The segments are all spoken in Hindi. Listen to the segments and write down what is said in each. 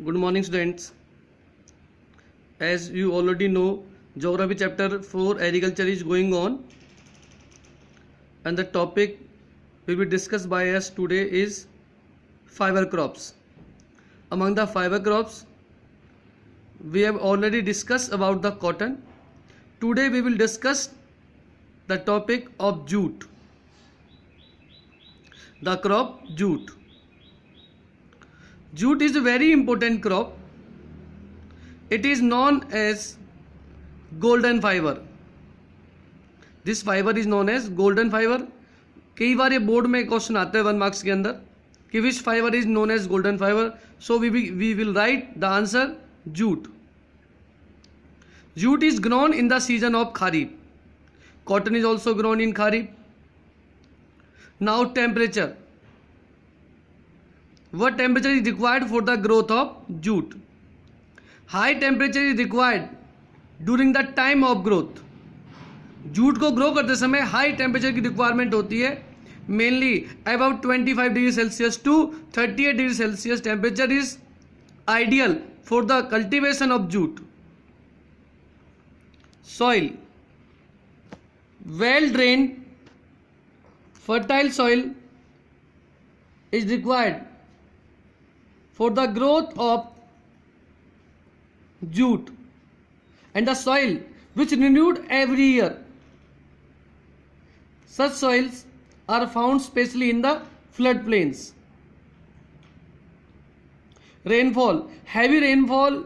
Good morning, students. As you already know, Geography chapter 4 Agriculture is going on, and the topic will be discussed by us today is fiber crops. Among the fiber crops, we have already discussed about the cotton. Today we will discuss the topic of jute. The crop jute. Jute is a very important crop. It is known as golden fiber. This fiber is known as golden fiber. कई बार ये बोर्ड में क्वेश्चन आते हैं 1 मार्क्स के अंदर कि which fibre is known as golden fibre. So we will write the answer jute. Jute is grown in the season of Kharif. Cotton is also grown in Kharif. Now temperature. What temperature is required for the growth of jute? High temperature is required during the time of growth. Jute को ग्रो करते समय हाई टेम्परेचर की रिक्वायरमेंट होती है. Mainly about 25 degree Celsius to 38 degree Celsius temperature is ideal for the cultivation of jute. Soil. Well drained, fertile soil is required for the growth of jute, and the soil which renewed every year. Such soils are found especially in the floodplains. Rainfall. Heavy rainfall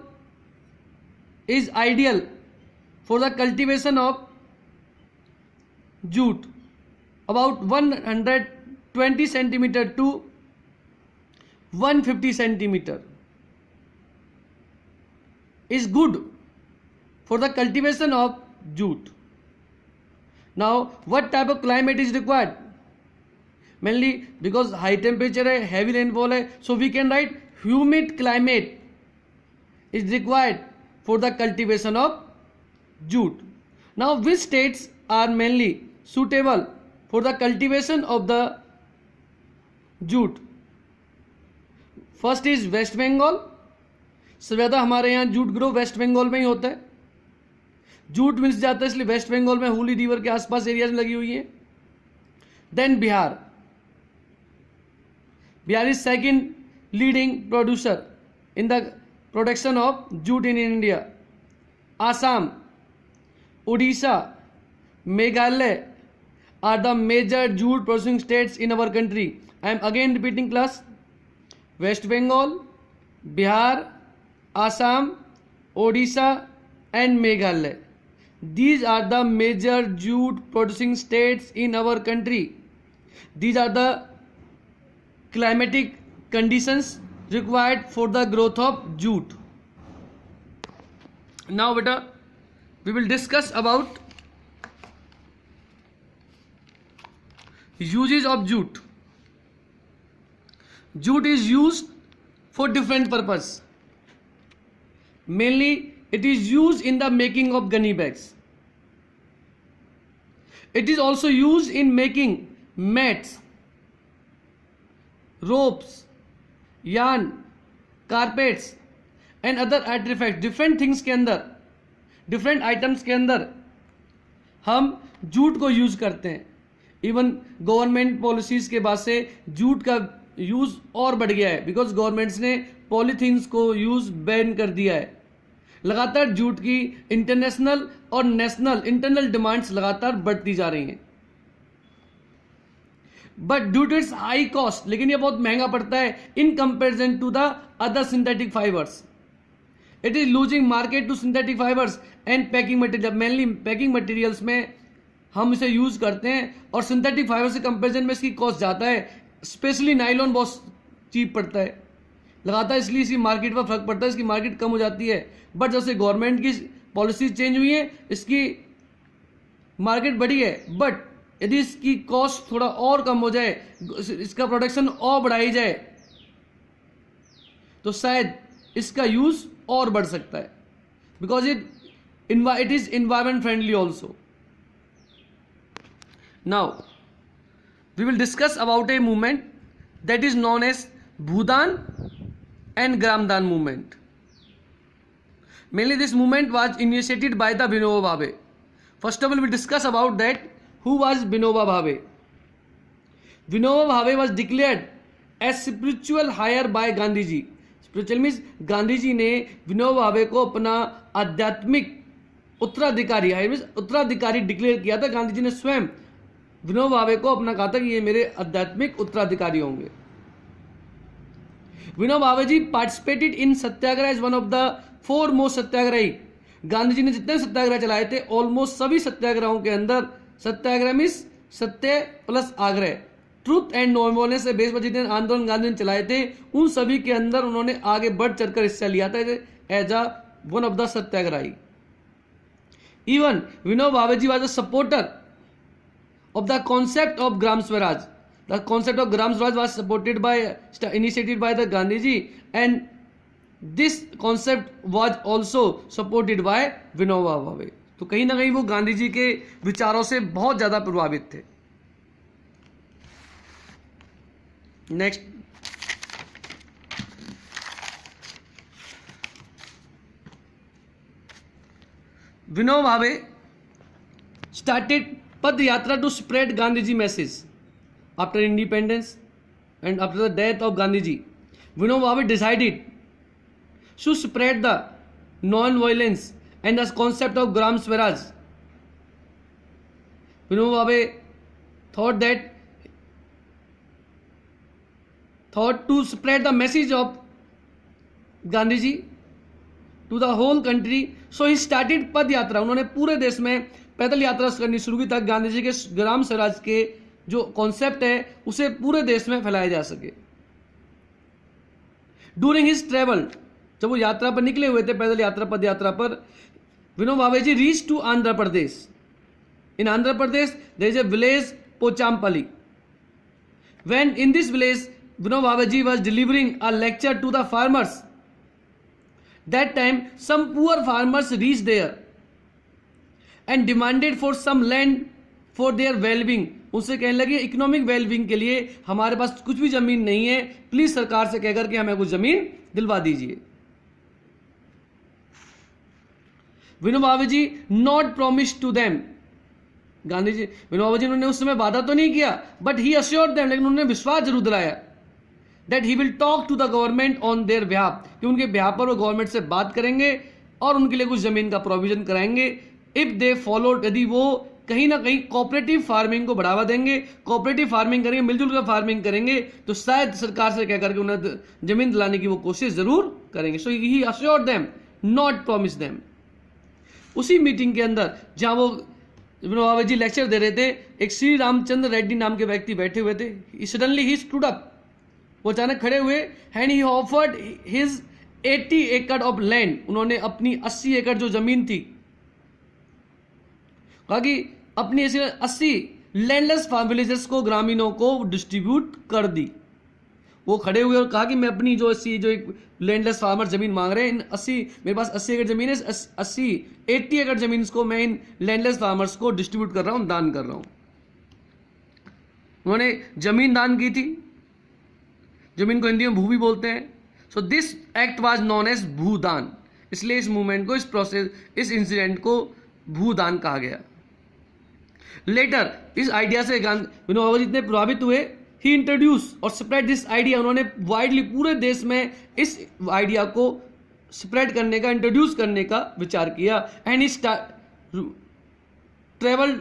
is ideal for the cultivation of jute. About 120 centimeter to 150 centimeter is good for the cultivation of jute. Now what type of climate is required? Mainly because high temperature है, heavy rainfall है, so we can write humid climate is required for the cultivation of jute. Now which states are mainly suitable for the cultivation of the jute? First is West Bengal. सबसे ज़्यादा हमारे यहाँ जूट ग्रो वेस्ट बंगाल में ही होता है. जूट मिल जाता है इसलिए वेस्ट बंगाल में हुगली रिवर के आसपास एरियाज में लगी हुई है. Then Bihar. Bihar is second leading producer in the production of jute in India. Assam, Odisha, Meghalaya are the major jute processing states in our country. I am again repeating class. West Bengal, Bihar, Assam, Odisha and Meghalaya. These are the major jute producing states in our country. These are the climatic conditions required for the growth of jute. Now beta, we will discuss about uses of jute. Jute is used for different purpose. Mainly it is used in the making of gunny bags. It is also used in making mats, ropes, yarn, carpets and other artifacts. different things के अंदर, डिफरेंट आइटम्स के अंदर हम जूट को यूज करते हैं. इवन गवर्नमेंट पॉलिसीज के बाद से जूट का यूज और बढ़ गया है बिकॉज गवर्नमेंट्स ने पॉलीथीन्स को यूज बैन कर दिया है. लगातार जूट की इंटरनेशनल और नेशनल इंटरनल डिमांड्स लगातार बढ़ती जा रही हैं. But due to its high cost, लेकिन ये बहुत महंगा पड़ता है in comparison to the other synthetic fibres. It is losing market to synthetic fibres and packing material. Mainly packing materials में हम इसे यूज करते हैं और सिंथेटिक फाइबर से कंपेरिजन में इसकी कॉस्ट ज़्यादा है. स्पेशली नाइलॉन बहुत चीप पड़ता है लगातार, इसलिए इसकी मार्केट पर फर्क पड़ता है, इसकी मार्केट कम हो जाती है. बट जब से गवर्नमेंट की पॉलिसी चेंज हुई है इसकी मार्केट बढ़ी है. बट यदि इसकी कॉस्ट थोड़ा और कम हो जाए, इसका प्रोडक्शन और बढ़ाई जाए तो शायद इसका यूज और बढ़ सकता है because it is environment friendly also. Now we will discuss about a movement that is known as Bhudan and Gramdan movement. Mainly this movement was initiated by the Vinoba Bhave. First of all, we discuss about that. Who was Vinoba Bhave? Vinoba Bhave was declared as spiritual higher by Gandhi ji. Spiritual means Gandhi ji ने विनोबा भावे को अपना आध्यात्मिक उत्तराधिकारी उत्तराधिकारी डिक्लेयर किया था. गांधी जी ने स्वयं विनोबा भावे को अपना कहा था कि ये मेरे आध्यात्मिक उत्तराधिकारी होंगे. Vinoba Bhave ji participated in satyagraha as one of the 4 most satyagrahi. Gandhi ji ने जितने सत्याग्रह चलाए थे ऑलमोस्ट सभी सत्याग्रहों के अंदर सत्याग्रह मीन्स सत्य प्लस आग्रह, ट्रूथ एंड नॉन वायलेंस से बेस पर जितने आंदोलन गांधी ने चलाए थे उन सभी के अंदर उन्होंने आगे बढ़ चढ़कर हिस्सा लिया था as a one of the satyagrahi. Even Vinoba Bhave ji was a supporter of the concept of Gram Swaraj. The concept of Gram Swaraj was supported by, initiated by the Gandhiji, and this concept was also supported by Vinoba Bhave. तो कहीं ना कहीं वो गांधी जी के विचारों से बहुत ज्यादा प्रभावित थे. Next, Vinoba Bhave started pad yatra to spread Gandhi ji message after independence and after the death of Gandhi ji. Vinoba Bhave decided to spread the non violence and the concept of Gram Swaraj. Vinoba Bhave thought to spread the message of Gandhi ji to the whole country. So he started pad yatra. उन्होंने पूरे देश में पैदल यात्रा करनी शुरू की ताकि गांधी जी के ग्राम स्वराज के जो कॉन्सेप्ट है उसे पूरे देश में फैलाया जा सके. ड्यूरिंग हिज ट्रेवल, जब वो यात्रा पर निकले हुए थे पैदल यात्रा पद यात्रा पर, Vinoba Bhave ji reach to Andhra Pradesh. In Andhra Pradesh there is a village Pochampally. When in this village Vinoba Bhave ji was delivering a lecture to the farmers. That time some poor farmers reach there and demanded for some land for their wellbeing. उससे कहने लगे इकोनॉमिक वेलबिंग के लिए हमारे पास कुछ भी जमीन नहीं है, प्लीज सरकार से कहकर के हमें कुछ जमीन दिलवा दीजिए. Vinoba Bhave ji not promise to them. Gandhi ji Vinoba Bhave ji उन्होंने उस समय वादा तो नहीं किया, बट ही अश्योर्ड देम, लेकिन उन्होंने विश्वास जरूर दिलाया that he will talk to the government on their behalf, कि उनके बिहाफ पर वो गवर्नमेंट से बात करेंगे और उनके लिए कुछ जमीन का प्रोविजन कराएंगे. इफ दे फॉलो, यदि वो कहीं ना कहीं कोऑपरेटिव फार्मिंग को बढ़ावा देंगे, कोऑपरेटिव फार्मिंग करेंगे, मिलजुल कर फार्मिंग करेंगे, तो शायद सरकार से कहकर के उन्हें जमीन दिलाने की वो कोशिश जरूर करेंगे. So he assured them, not promise them. उसी मीटिंग के अंदर जहां वो विनोबा भावे जी लेक्चर दे रहे थे, एक श्री रामचंद्र रेड्डी नाम के व्यक्ति बैठे हुए थे. सडनली ही स्टूड अप, वो अचानक खड़े हुए. एंड ही ऑफर्ड हिज 80 एकड़ ऑफ लैंड. उन्होंने अपनी 80 एकड़ जो जमीन थी, कहा कि अपनी 80 लैंडलेस विलेजर्स को, ग्रामीणों को डिस्ट्रीब्यूट कर दी. वो खड़े हुए और कहा कि मैं अपनी जो 80 जो एक लैंडलेस फार्मर जमीन मांग रहे हैं, इन 80 मेरे पास 80 एकड़ जमीन है, 80 एकड़ जमीन को मैं इन लैंडलेस फार्मर्स को डिस्ट्रीब्यूट कर रहा हूं, दान कर रहा हूं. उन्होंने जमीन दान की थी. जमीन को हिंदी में भू भी बोलते हैं. So this act was known as Bhoodan. इसलिए इस मूवमेंट को, इस प्रोसेस, इस इंसिडेंट को भूदान कहा गया. लेटर इस आइडिया से विनोबा भावे इतने प्रभावित हुए, ही इंट्रोड्यूस और स्प्रेड दिस आइडिया. उन्होंने वाइडली पूरे देश में इस आइडिया को स्प्रेड करने का, इंट्रोड्यूस करने का विचार किया. And he travel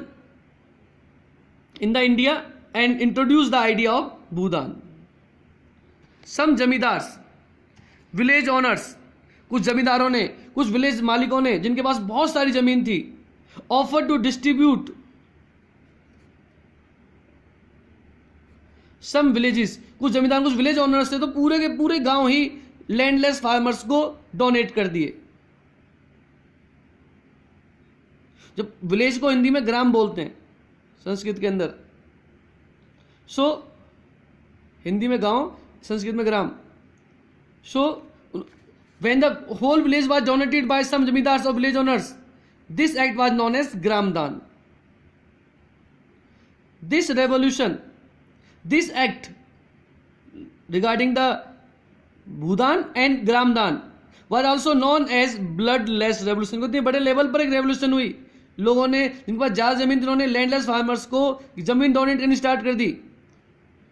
in the India and introduce the idea of Bhoodan. Some zamindars, village owners, कुछ जमींदारों ने, कुछ विलेज मालिकों ने जिनके पास बहुत सारी जमीन थी, offer to distribute some villages. कुछ जमींदार, कुछ विलेज ओनर्स थे तो पूरे के पूरे गांव ही लैंडलेस फार्मर्स को डोनेट कर दिए. जब विलेज को हिंदी में ग्राम बोलते हैं संस्कृत के अंदर, सो हिंदी में गांव, संस्कृत में ग्राम. सो when the whole village was donated by some zamindars or village owners, this act was known as Gramdan. This revolution, this act regarding the Bhoodan and Gramdan was also known as bloodless revolution. इतने बड़े लेवल पर एक रेवोल्यूशन हुई, लोगों ने जिनके पास ज़्यादा जमीन थी उन्होंने लैंडलेस फार्मर्स को जमीन डोनेट करनी स्टार्ट कर दी।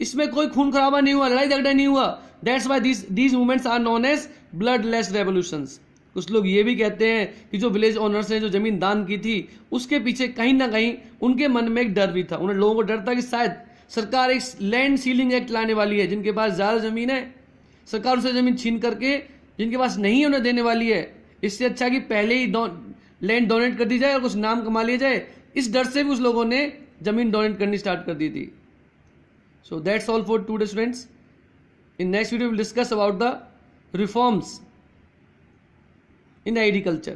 इसमें कोई खून खराबा नहीं हुआ, लड़ाई झगड़ा नहीं हुआ। That's why these movements are known as bloodless revolutions. कुछ लोग ये भी कहते हैं कि जो विलेज ओनर्स ने जो जमीन दान की थी उसके पीछे कहीं ना कहीं उनके मन में एक डर भी था। उन्हें लोगों को डर था कि शायद सरकार एक लैंड सीलिंग एक्ट लाने वाली है, जिनके पास ज़्यादा ज़मीन है सरकार उसे ज़मीन छीन करके जिनके पास नहीं है उन्हें देने वाली है। इससे अच्छा कि पहले ही लैंड डोनेट कर दी जाए और कुछ नाम कमा लिया जाए। इस डर से भी उस लोगों ने जमीन डोनेट करनी स्टार्ट कर दी थी। So that's all for today, students. In next video, we will discuss about the reforms in agriculture.